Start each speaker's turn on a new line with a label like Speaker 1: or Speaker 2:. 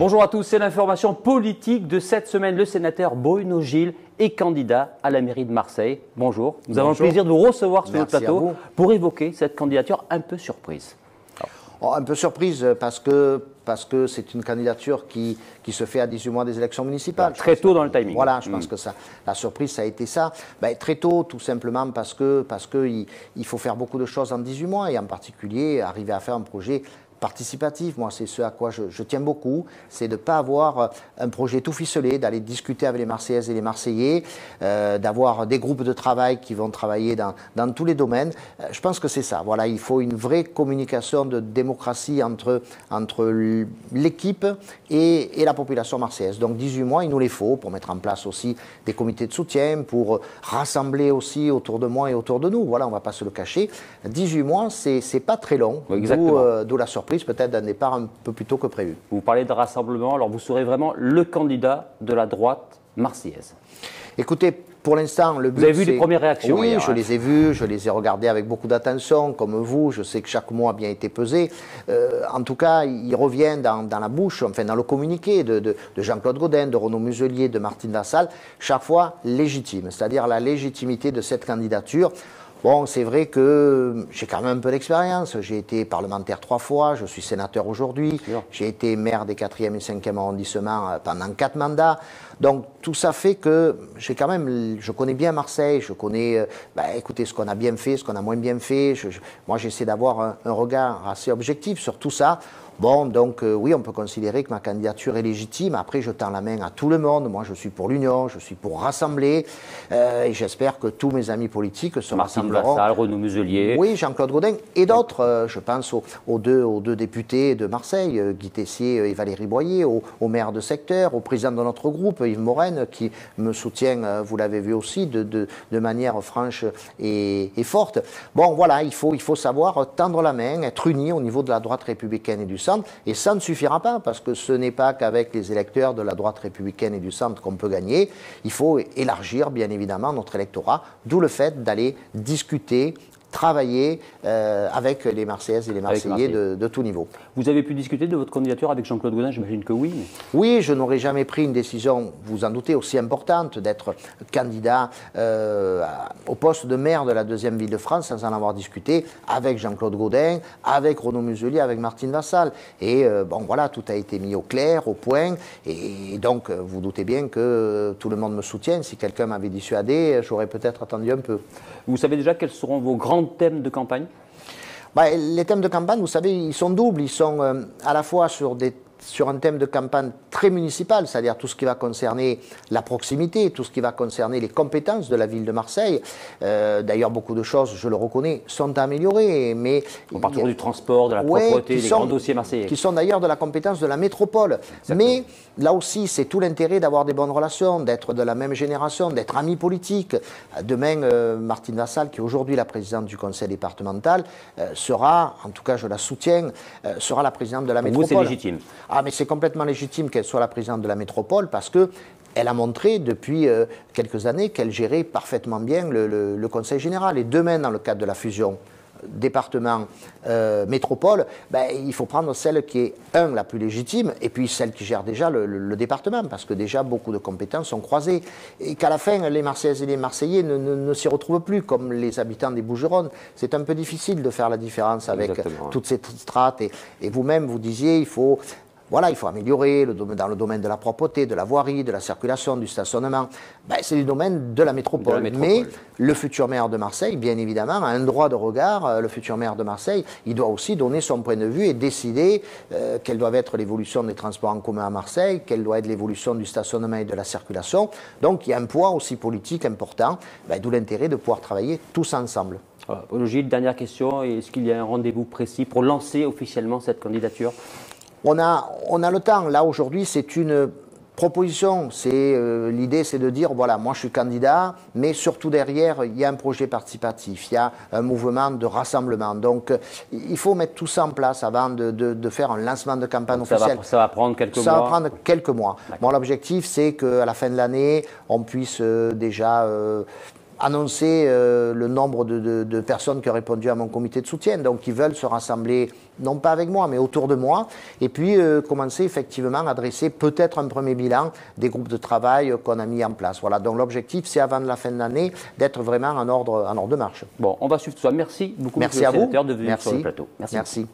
Speaker 1: Bonjour à tous, c'est l'information politique de cette semaine. Le sénateur Bruno Gilles est candidat à la mairie de Marseille. Bonjour, nous avons le plaisir de vous recevoir sur notre plateau pour évoquer cette candidature un peu surprise.
Speaker 2: Un peu surprise parce que c'est une candidature qui se fait à 18 mois des élections municipales.
Speaker 1: Très tôt dans le timing.
Speaker 2: Voilà, je pense que la surprise, ça a été ça. Très tôt, tout simplement parce qu'il faut faire beaucoup de choses en 18 mois et en particulier arriver à faire un projet participatif. Moi, c'est ce à quoi je tiens beaucoup, c'est de ne pas avoir un projet tout ficelé, d'aller discuter avec les Marseillaises et les Marseillais, d'avoir des groupes de travail qui vont travailler dans tous les domaines. Je pense que c'est ça. Voilà, il faut une vraie communication de démocratie entre l'équipe et la population marseillaise. Donc 18 mois, il nous les faut pour mettre en place aussi des comités de soutien, pour rassembler aussi autour de moi et autour de nous. Voilà, on ne va pas se le cacher. 18 mois, c'est pas très long, d'où la surprise peut-être d'un départ un peu plus tôt que prévu.
Speaker 1: Vous parlez de rassemblement, alors vous serez vraiment le candidat de la droite marseillaise.
Speaker 2: Écoutez, pour l'instant, le but...
Speaker 1: Vous avez vu les premières réactions?
Speaker 2: Oui, je les ai vues, je les ai regardées avec beaucoup d'attention, comme vous. Je sais que chaque mot a bien été pesé. En tout cas, il revient dans la bouche, enfin dans le communiqué de Jean-Claude Gaudin, de Renaud Muselier, de Martine Vassal, chaque fois légitime, c'est-à-dire la légitimité de cette candidature. Bon, c'est vrai que j'ai quand même un peu d'expérience. J'ai été parlementaire 3 fois, je suis sénateur aujourd'hui. J'ai été maire des 4e et 5e arrondissements pendant 4 mandats. Donc tout ça fait que je connais bien Marseille, je connais écoutez, ce qu'on a bien fait, ce qu'on a moins bien fait. Moi, j'essaie d'avoir un regard assez objectif sur tout ça. Bon, donc oui, on peut considérer que ma candidature est légitime. Après, je tends la main à tout le monde. Moi, je suis pour l'union, je suis pour rassembler. Et j'espère que tous mes amis politiques se rassembleront.
Speaker 1: Martine Vassal, Renaud Muselier.
Speaker 2: Oui, Jean-Claude Gaudin et d'autres. Je pense aux deux députés de Marseille, Guy Tessier et Valérie Boyer, au maire de secteur, au président de notre groupe, Yves Morenne, qui me soutient, vous l'avez vu aussi, de manière franche et forte. Bon, voilà, il faut savoir tendre la main, être unis au niveau de la droite républicaine et du centre, et ça ne suffira pas, parce que ce n'est pas qu'avec les électeurs de la droite républicaine et du centre qu'on peut gagner. Il faut élargir, bien évidemment, notre électorat, d'où le fait d'aller discuter, travailler avec les Marseillaises et les Marseillais de tout niveau.
Speaker 1: Vous avez pu discuter de votre candidature avec Jean-Claude Gaudin? J'imagine que oui. Mais...
Speaker 2: Oui, je n'aurais jamais pris une décision, vous en doutez, aussi importante d'être candidat au poste de maire de la 2e ville de France sans en avoir discuté avec Jean-Claude Gaudin, avec Renaud Muselier, avec Martine Vassal. Et bon, voilà, tout a été mis au clair, au point. Et donc, vous doutez bien que tout le monde me soutient. Si quelqu'un m'avait dissuadé, j'aurais peut-être attendu un peu.
Speaker 1: Vous savez déjà quels seront vos grands thèmes de campagne?
Speaker 2: Les thèmes de campagne, vous savez, ils sont doubles. Ils sont à la fois sur un thème de campagne très municipal, c'est-à-dire tout ce qui va concerner la proximité, tout ce qui va concerner les compétences de la ville de Marseille. D'ailleurs, beaucoup de choses, je le reconnais, sont améliorées. Mais
Speaker 1: on parle toujours du transport, de la propreté, des grands dossiers marseillais.
Speaker 2: Qui sont d'ailleurs de la compétence de la métropole. Exactement. Mais là aussi, c'est tout l'intérêt d'avoir des bonnes relations, d'être de la même génération, d'être amis politiques. Demain, Martine Vassal, qui est aujourd'hui la présidente du conseil départemental, sera, en tout cas je la soutiens, sera la présidente de la métropole.
Speaker 1: Pour vous, c'est légitime?
Speaker 2: Ah, mais c'est complètement légitime qu'elle soit la présidente de la métropole parce qu'elle a montré depuis quelques années qu'elle gérait parfaitement bien le conseil général. Et demain, dans le cadre de la fusion département-métropole, il faut prendre celle qui est, la plus légitime, et puis celle qui gère déjà le département, parce que déjà beaucoup de compétences sont croisées. Et qu'à la fin, les Marseillaises et les Marseillais ne s'y retrouvent plus, comme les habitants des Bouches-du-Rhône. C'est un peu difficile de faire la différence avec toutes ces strates. Et vous-même, vous disiez, il faut améliorer dans le domaine de la propreté, de la voirie, de la circulation, du stationnement. C'est du domaine de la métropole. Mais le futur maire de Marseille, bien évidemment, a un droit de regard. Le futur maire de Marseille, il doit aussi donner son point de vue et décider quelle doit être l'évolution des transports en commun à Marseille, quelle doit être l'évolution du stationnement et de la circulation. Donc il y a un poids aussi politique important, d'où l'intérêt de pouvoir travailler tous ensemble.
Speaker 1: Bruno Gilles, dernière question. Est-ce qu'il y a un rendez-vous précis pour lancer officiellement cette candidature?
Speaker 2: On a le temps. Là, aujourd'hui, c'est une proposition. L'idée, c'est de dire, voilà, moi, je suis candidat, mais surtout derrière, il y a un projet participatif, il y a un mouvement de rassemblement. Donc, il faut mettre tout ça en place avant de faire un lancement de campagne officielle.
Speaker 1: Ça va prendre quelques mois.
Speaker 2: Ça va prendre quelques mois. Bon, l'objectif, c'est qu'à la fin de l'année, on puisse déjà annoncé le nombre de personnes qui ont répondu à mon comité de soutien. Donc, ils veulent se rassembler, non pas avec moi, mais autour de moi. Et puis, commencer effectivement à dresser peut-être un premier bilan des groupes de travail qu'on a mis en place. Voilà. Donc, l'objectif, c'est avant la fin de l'année d'être vraiment en ordre de marche.
Speaker 1: Bon, on va suivre tout ça. Merci beaucoup,
Speaker 2: Merci à vous.
Speaker 1: De venir sur le plateau.
Speaker 2: Merci.